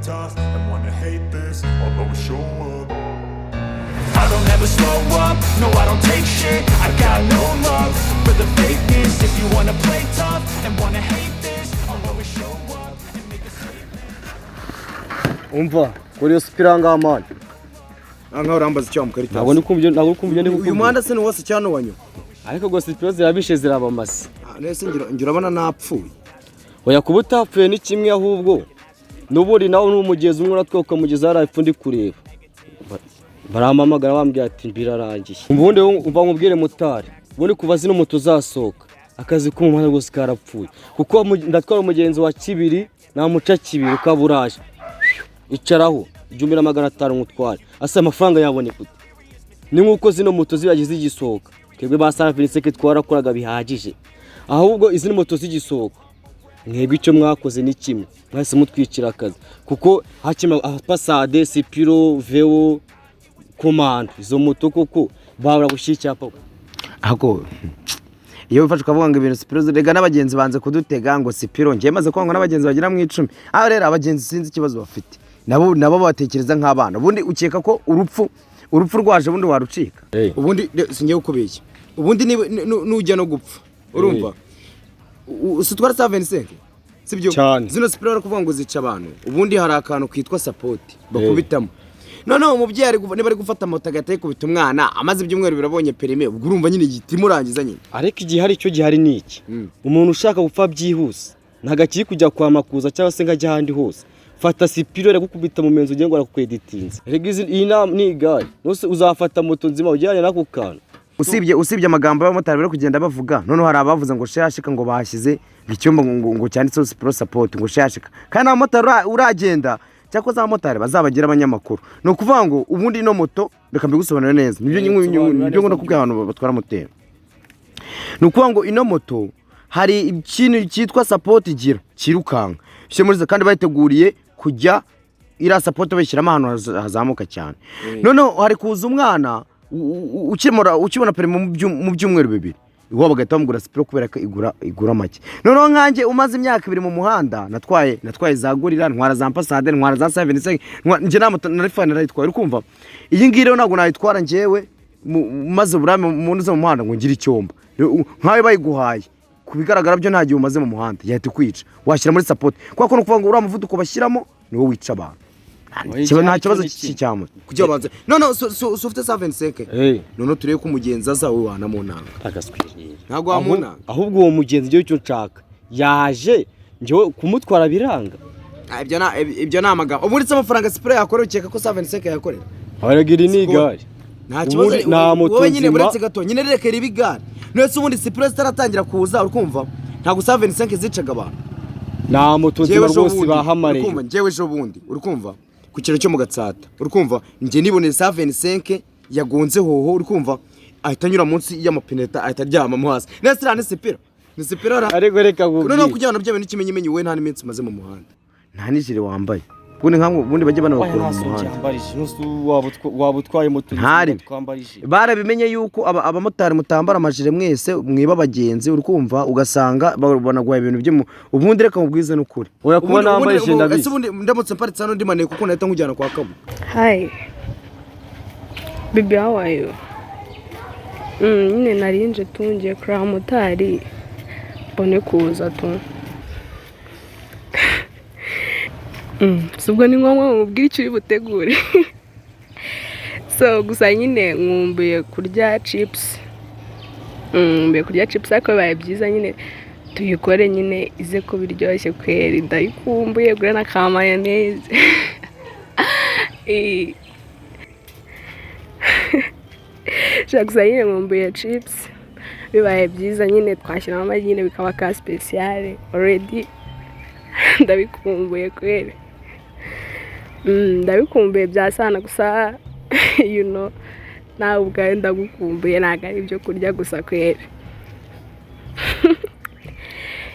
tough and wanna hate this, I'll always show up. I don't ever slow up, no I don't take shit. I got no love for the fakeness. If you wanna play tough and wanna hate this, I'll always show up and make a statement. Umva, kuri spiranga man. Anga urambaza icyo mukarita. Ntabwo nikumvye ndi uyu muhanda se ni wose cyane wanyu. Ariko go sipiro zirabishe zirabamase. Nese ngira abana napfuye. Oya kuba utapfuye ni kimwe ahubwo. Nuburi nawe n'umugezi umwe uratwoka mugezi harapfu ndi kureba. Baramamagara bambwiye ati birarangiye. Umbundi umva nkubwire motari. Ubundi kuva zino moto zasoka. Akazi ko mu muhanda gose karapfuye. Kuko ndatwara umugenzi wa kibiri na muca kibiri ukaburaje. Icaraho 1500 ngutwara. Asa amafaranga yabone gute. Ni nkuko zino moto ziragize igisoka. Kebwe basana Vincent twarakoraga bihagije. Ahubwo izini moto zigisoka. Mwebwe icyo mwakoze ni kimwe. Mwese mutwicira akazi. Kuko hakima pasade, sipiro, vewo, command. Izo moto koko babura gushikira papa. Ako iyo bifashe ukavuga ngo ibintu sipiro zirega n'abagenzi banze kudutega ngo sipiro ngiye maze kwanga n'abagenzi bagira mu 10. Aho rero abagenzi sinzi ikibazo bafite. Nabo batekereza nk'abana. Ubundi ukeka ko urupfu rwaje bundi warucika. Ubundi singiye ukubeshya. Ubundi nujya no gupfa. Urumva? Usutwara 75. Sibyo? Zino sipiro barakuvuga ngo zica abantu. Ubundi hari akantu kitwa support bakubitamo. None umubyeyi niba ari gufata moto agataye kubita umwana amaze ibyumweru birabonye perime ubwo urumva nyine igiti murangiza nyine. Ariko igihe hari cyo gihari niki. Umuntu ushaka gupfa byihuse ntagakiri kujya kwa makuza cyangwa se ngajya handi hose. Fata sipiro rero gukubita mu menzo ugiye ngo arakukweditinze. Regize iyi nama ni gari. Nose uzafata moto nzima ujyanye nako kana. Usibye amagambo y'abamotari bari kugenda bavuga none hari abavuze ngo shashika ngo bahashyize icyumba ngo cyanditseho sipiro support ngo shashika kandi abamotari uragenda cyako za motari bazabagira abanyamakuru no kuvuga ngo ubundi no moto reka mbigusobanura neza nibyo ngo nakubwiye abantu batwara moteri no kuvuga ngo ino moto hari ikintu cyitwa support igira kirukanga cyo muri kandi bayiteguriye kujya ira support bashyiramo ahantu hazamuka cyane none hari kuza umwana ukibona perime mu byumweru bibiri iwabo bagahita bamugura sipiro kubera ko igura make noneho nkanjye umaze imyaka 2 mu muhanda natwaye zagurira ntwara za Passade ntwara za 75 nje na refine rayitwara ukumva iyi ngiyi rero ntago nayitwara njewe maze burame umuntu zo mu muhanda ngo ngira icyomba nkayo bayiguhaye kubigaragara byo ntagiye umaze mu muhanda yahita kwica washyira muri support kwako no kuvuga ngo uramuvuduko bashyiramo niwo wica abantu nta kibazo cy'icyamu kujya banze none ufite 75 none tureye ko umugenzi azawe wana mu ntanga agaswiriye ntago wamuna ahubwo uwo mugenzi cyo cyo nshaka yaje njye kumutwara biranga ibyo namaga umuritse amafaranga sipiro yakorera ukeka ko 75 yakorera abaragira ni gari nta kibazo nta moto wowe nyine buretse gato nyine rekera ibigari nese ubundi sipiro zitaratangira kuza urukumva ntago 75 zicaga abantu nta moto nzima bose bahamare urukumva njewe ejo bundi urukumva ku kiro cyo mu Gatsata urukumva nje nibone 75 yagonze hoho urukumva ahita nyura munsi y'amapineta ahita ryama mu hasi nese ni sipiro ariko reka gubwi none kujyana byo bintu kimenyimenyi we nta n'iminsi maze mu muhanda nta nijire wambaye ubundi nkamwe ubundi bajye bana bakora mu muhanda wabutwaye moto twambarije barabimenye yuko abamotari mutambara amajire mwese mwiba abagenzi urukumva ugasanga banagwaye ibintu byo ubundi reka mubwize n'ukuri oya kuba nambaye ndabizi ubundi ndamutse mparitse hano ndimane kuko nahita nkujyana kwa kabu hi baby how are you nyine narinje tungiye kuri motari bone kuza tu subwo ni ngombwa mubwira icyo butegure so gusa nyine nkumbuye kurya chips ariko bibaye byiza nyine tuyikore nyine ize ko biryoshye kweri ndayikumbuye gure na ka mayonnaise gusa nyine nkumbuye chips bibaye byiza nyine twashyiramo amagi nyine bikaba ka special already ndabikumbuye kweri ndabikumbuye byasana gusa you know nawe ubwawe ndagukumbuye ntago ari ibyo kurya gusa kweri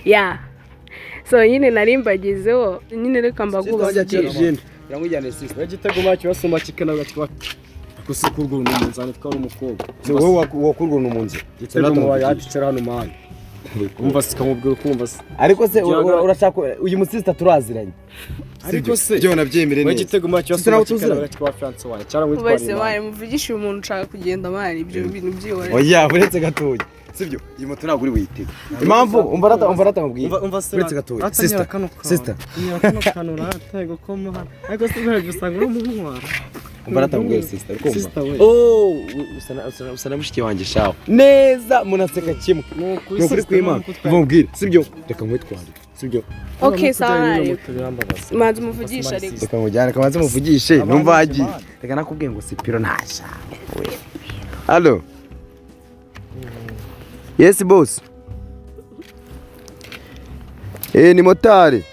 yeah so nyine narimbagizeho nyine reka mbaguba yamujyane sisi igitego macyo basoma kikana gatwa kusikurwa n'umunzani twari umukobwa wowe wakurwa n'umunzi igitego mu yacicara hano mahanga umva sikamubwira kumva se ariko se urashaka uyu musista turaziranye ariko se byo nabyemere neza igitego macyo wasubira kwa France wawe cyangwa witwara bose baye muvugisha umuntu ushaka kugenda mari ibyo bintu byihore oya buretse gatoya sibyo iyi moto ntabwo uri buyitege impamvu umva rata mubwira buretse gatoya sister kanura atego ko muhana ariko se bihari usanga uri umuntwara umva rata mubwira sister oh usana mushiki wanjye shaho neza munaseka kimwe nukuri kwimana mvubwira sibyo reka nkwitware sibyo okay sawa manzi muvugisha ariko reka mujyane kabanze muvugishe numva hagiye reka nakubwiye ngo sipiro ntasha allo yes boss ni Moteri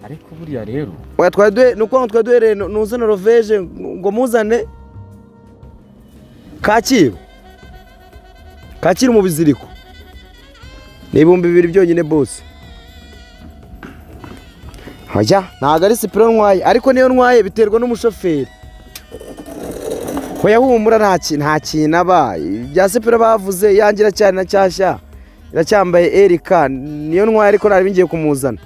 ariko buriya rero oya twaduhe nuko twaduhere nuzana roveje ngo muzane Kacyiru mu biziriko ni 2,000 byonyine boss Hoya ntago ari sipiro ntwaye ariko niyo ntwaye biterwa n'umushoferi hoya humura nta kintu aba bya sipiro bavuze yangira cyane na cyashya iracyambaye Erika niyo ntwaye ariko nari ngiye kumuzana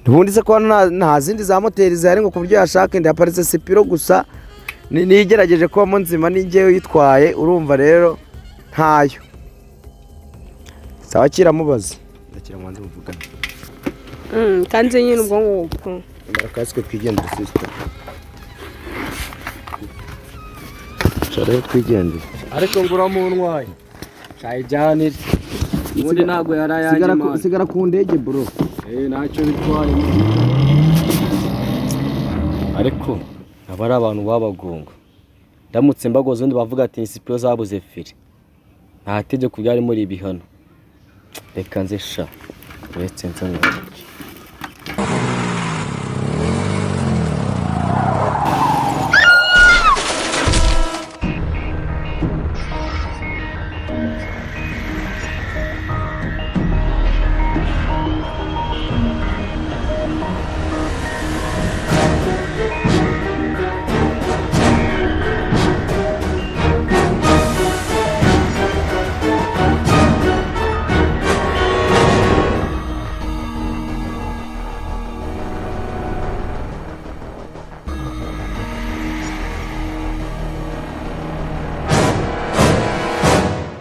ubundi se ko nta zindi za Moteri zihari ngo ku buryo yashaka indi aparitse sipiro gusa nigerageje kuba mu nzima ningewe yitwaye urumva rero ntayo sawa kiramubaza ndakira mwanze muvugana kandi nyine ubwo ngubwo barakaswe twigendera sister cyare twigendera ariko ngura mu ntwaye cyayijyanire ubundi ntago yarayanje sigara ku ndege bro ntacyo bitwaye ariko aba ari abantu babagonga ndamutse mbagoze undi bavuga ati sipiro zabuze firi nta tegeko byari muri ibihano reka nze sha uretse nze